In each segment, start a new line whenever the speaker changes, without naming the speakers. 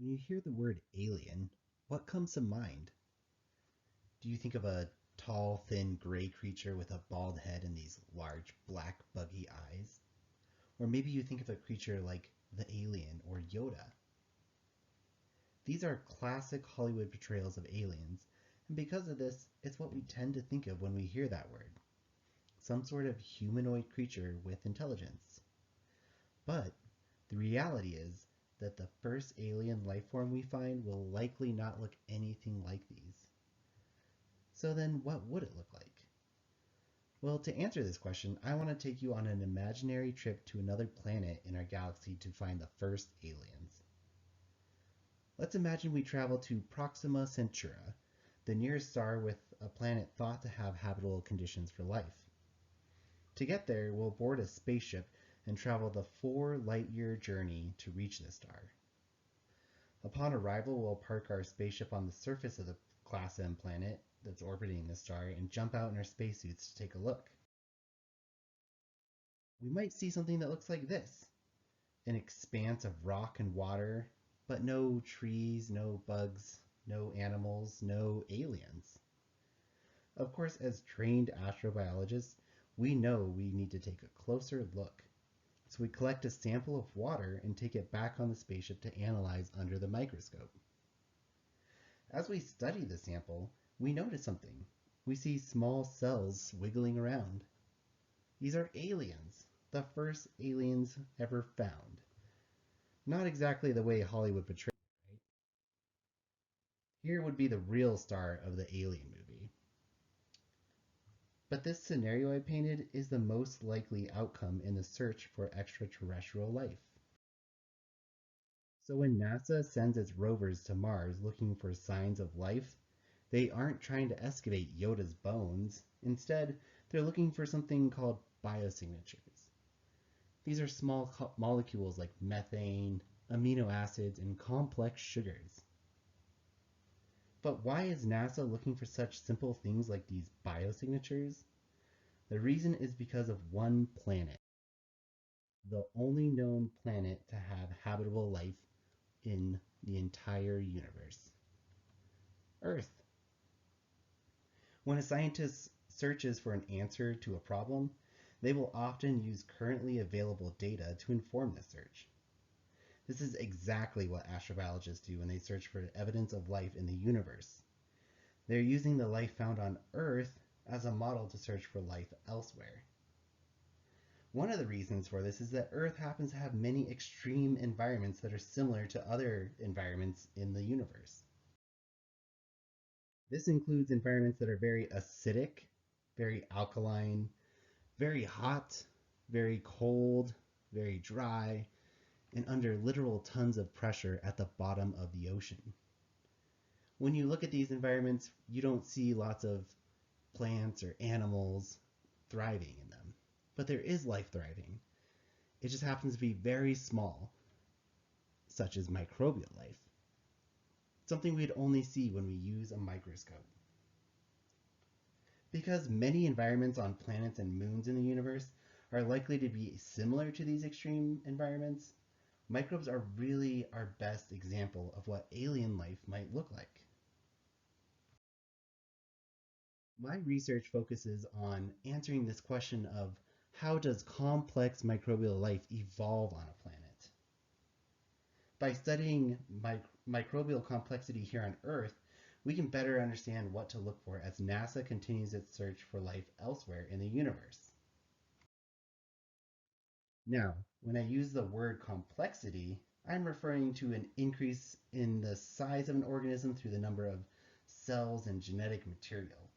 When you hear the word alien, what comes to mind? Do you think of a tall, thin, gray creature with a bald head and these large, black, buggy eyes? Or maybe you think of a creature like the alien or Yoda. These are classic Hollywood portrayals of aliens, and because of this, it's what we tend to think of when we hear that word. Some sort of humanoid creature with intelligence. But the reality is that the first alien life form we find will likely not look anything like these. So then what would it look like? Well, to answer this question, I want to take you on an imaginary trip to another planet in our galaxy to find the first aliens. Let's imagine we travel to Proxima Centauri, the nearest star with a planet thought to have habitable conditions for life. To get there, we'll board a spaceship and travel the 4 light-year journey to reach the star. Upon arrival, we'll park our spaceship on the surface of the Class M planet that's orbiting the star and jump out in our spacesuits to take a look. We might see something that looks like this: an expanse of rock and water, but no trees, no bugs, no animals, no aliens. Of course, as trained astrobiologists, we know we need to take a closer look. So we collect a sample of water and take it back on the spaceship to analyze under the microscope. As we study the sample, we notice something. We see small cells wiggling around. These are aliens, the first aliens ever found. Not exactly the way Hollywood portrays it, right? Here would be the real star of the Alien movie. But this scenario I painted is the most likely outcome in the search for extraterrestrial life. So when NASA sends its rovers to Mars looking for signs of life, they aren't trying to excavate Yoda's bones. Instead, they're looking for something called biosignatures. These are small molecules like methane, amino acids, and complex sugars. But why is NASA looking for such simple things like these biosignatures? The reason is because of one planet, the only known planet to have habitable life in the entire universe: Earth. When a scientist searches for an answer to a problem, they will often use currently available data to inform the search. This is exactly what astrobiologists do when they search for evidence of life in the universe. They're using the life found on Earth as a model to search for life elsewhere. One of the reasons for this is that Earth happens to have many extreme environments that are similar to other environments in the universe. This includes environments that are very acidic, very alkaline, very hot, very cold, very dry, and under literal tons of pressure at the bottom of the ocean. When you look at these environments, you don't see lots of plants or animals thriving in them. But there is life thriving. It just happens to be very small, such as microbial life, something we'd only see when we use a microscope. Because many environments on planets and moons in the universe are likely to be similar to these extreme environments, microbes are really our best example of what alien life might look like. My research focuses on answering this question of how does complex microbial life evolve on a planet? By studying microbial complexity here on Earth, we can better understand what to look for as NASA continues its search for life elsewhere in the universe. Now, when I use the word complexity, I'm referring to an increase in the size of an organism through the number of cells and genetic material.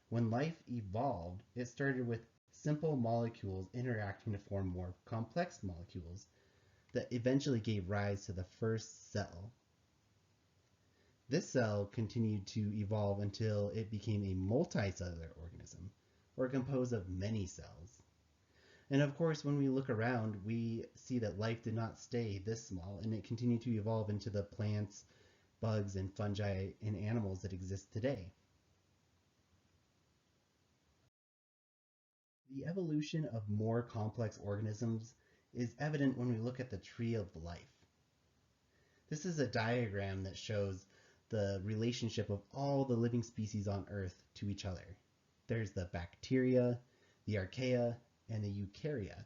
When life evolved, it started with simple molecules interacting to form more complex molecules that eventually gave rise to the first cell. This cell continued to evolve until it became a multicellular organism, or composed of many cells. And of course, when we look around, we see that life did not stay this small, and it continued to evolve into the plants, bugs, and fungi and animals that exist today. The evolution of more complex organisms is evident when we look at the tree of life. This is a diagram that shows the relationship of all the living species on Earth to each other. There's the bacteria, the archaea, and the eukarya.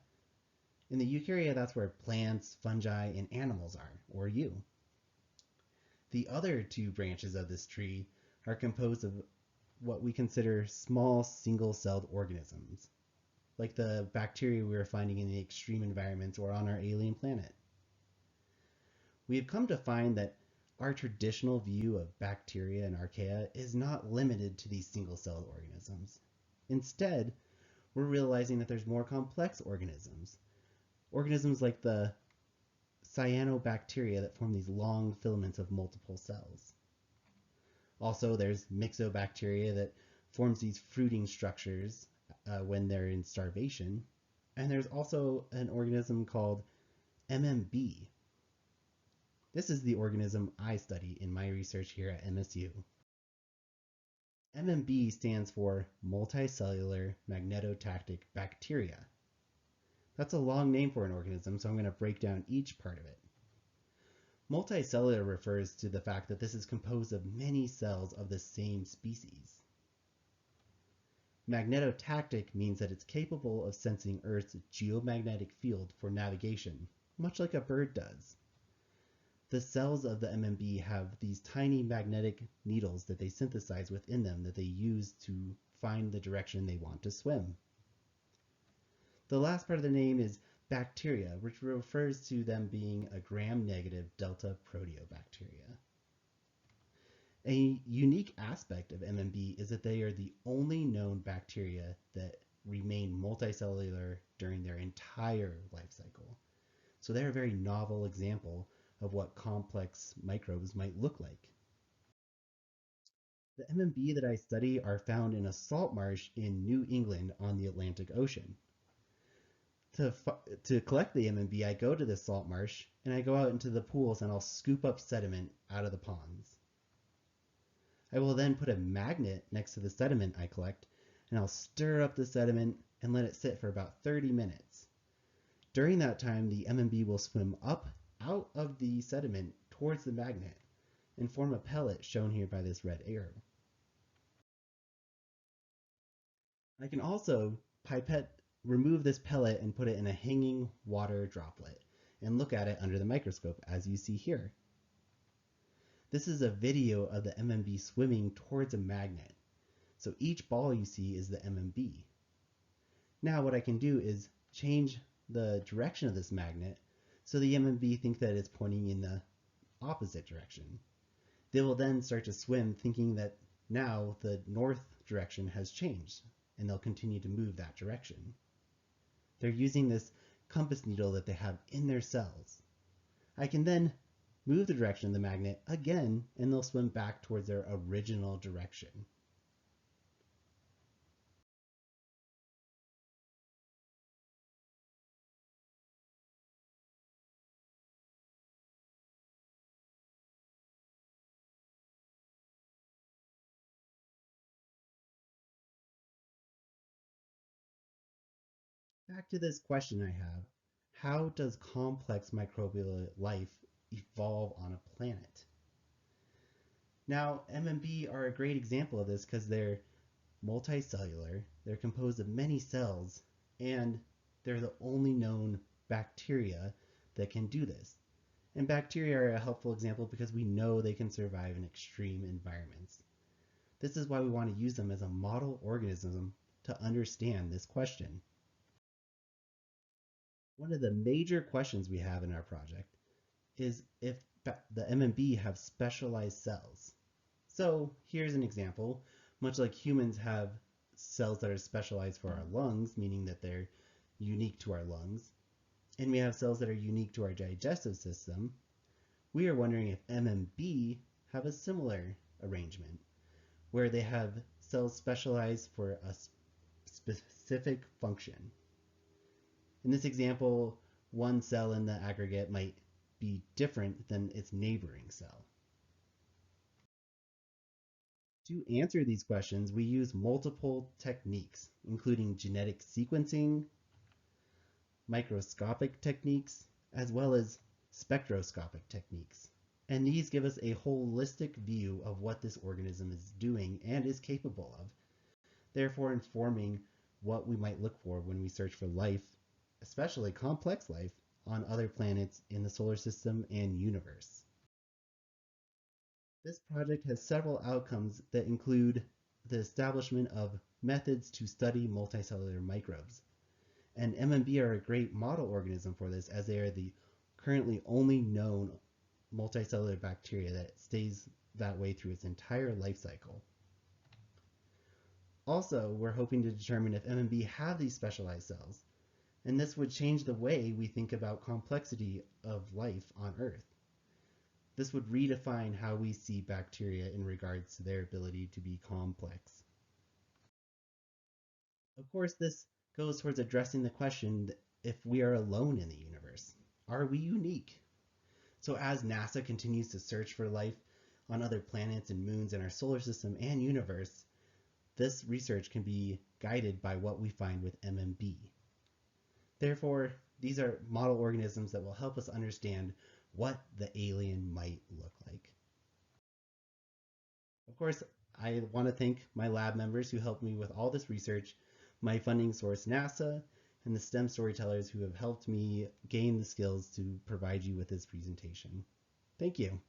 In the eukarya, that's where plants, fungi, and animals are, or you. The other two branches of this tree are composed of what we consider small single-celled organisms, like the bacteria we were finding in the extreme environments or on our alien planet. We have come to find that our traditional view of bacteria and archaea is not limited to these single-celled organisms. Instead, we're realizing that there's more complex organisms. Organisms like the cyanobacteria that form these long filaments of multiple cells. Also, there's myxobacteria that forms these fruiting structures when they're in starvation. And there's also an organism called MMB. This is the organism I study in my research here at MSU. MMB stands for multicellular magnetotactic bacteria. That's a long name for an organism, so I'm going to break down each part of it. Multicellular refers to the fact that this is composed of many cells of the same species. Magnetotactic means that it's capable of sensing Earth's geomagnetic field for navigation, much like a bird does. The cells of the MMB have these tiny magnetic needles that they synthesize within them that they use to find the direction they want to swim. The last part of the name is bacteria, which refers to them being a gram-negative delta proteobacteria. A unique aspect of MMB is that they are the only known bacteria that remain multicellular during their entire life cycle. So they're a very novel example of what complex microbes might look like. The MMB that I study are found in a salt marsh in New England on the Atlantic Ocean. To collect the MMB, I go to this salt marsh and I go out into the pools and I'll scoop up sediment out of the ponds. I will then put a magnet next to the sediment I collect and I'll stir up the sediment and let it sit for about 30 minutes. During that time, the MMB will swim up out of the sediment towards the magnet and form a pellet shown here by this red arrow. I can also remove this pellet and put it in a hanging water droplet and look at it under the microscope as you see here. This is a video of the MMB swimming towards a magnet. So each ball you see is the MMB. Now what I can do is change the direction of this magnet so the MMB think that it's pointing in the opposite direction. They will then start to swim thinking that now the north direction has changed and they'll continue to move that direction. They're using this compass needle that they have in their cells. I can then move the direction of the magnet again and they'll swim back towards their original direction. Back to this question I have. How does complex microbial life evolve on a planet? Now, MMB are a great example of this because they're multicellular, they're composed of many cells, and they're the only known bacteria that can do this. And bacteria are a helpful example because we know they can survive in extreme environments. This is why we want to use them as a model organism to understand this question. One of the major questions we have in our project is if the MMB have specialized cells. So here's an example. Much like humans have cells that are specialized for our lungs, meaning that they're unique to our lungs, and we have cells that are unique to our digestive system, we are wondering if MMB have a similar arrangement, where they have cells specialized for a specific function. In this example, one cell in the aggregate might be different than its neighboring cell. To answer these questions, we use multiple techniques, including genetic sequencing, microscopic techniques, as well as spectroscopic techniques. And these give us a holistic view of what this organism is doing and is capable of, therefore informing what we might look for when we search for life, especially complex life, on other planets in the solar system and universe. This project has several outcomes that include the establishment of methods to study multicellular microbes. And MMB are a great model organism for this, as they are the currently only known multicellular bacteria that stays that way through its entire life cycle. Also, we're hoping to determine if MMB have these specialized cells, and this would change the way we think about complexity of life on Earth. This would redefine how we see bacteria in regards to their ability to be complex. Of course, this goes towards addressing the question if we are alone in the universe. Are we unique? So, as NASA continues to search for life on other planets and moons in our solar system and universe, this research can be guided by what we find with MMB. Therefore, these are model organisms that will help us understand what the alien might look like. Of course, I want to thank my lab members who helped me with all this research, my funding source, NASA, and the STEM storytellers who have helped me gain the skills to provide you with this presentation. Thank you.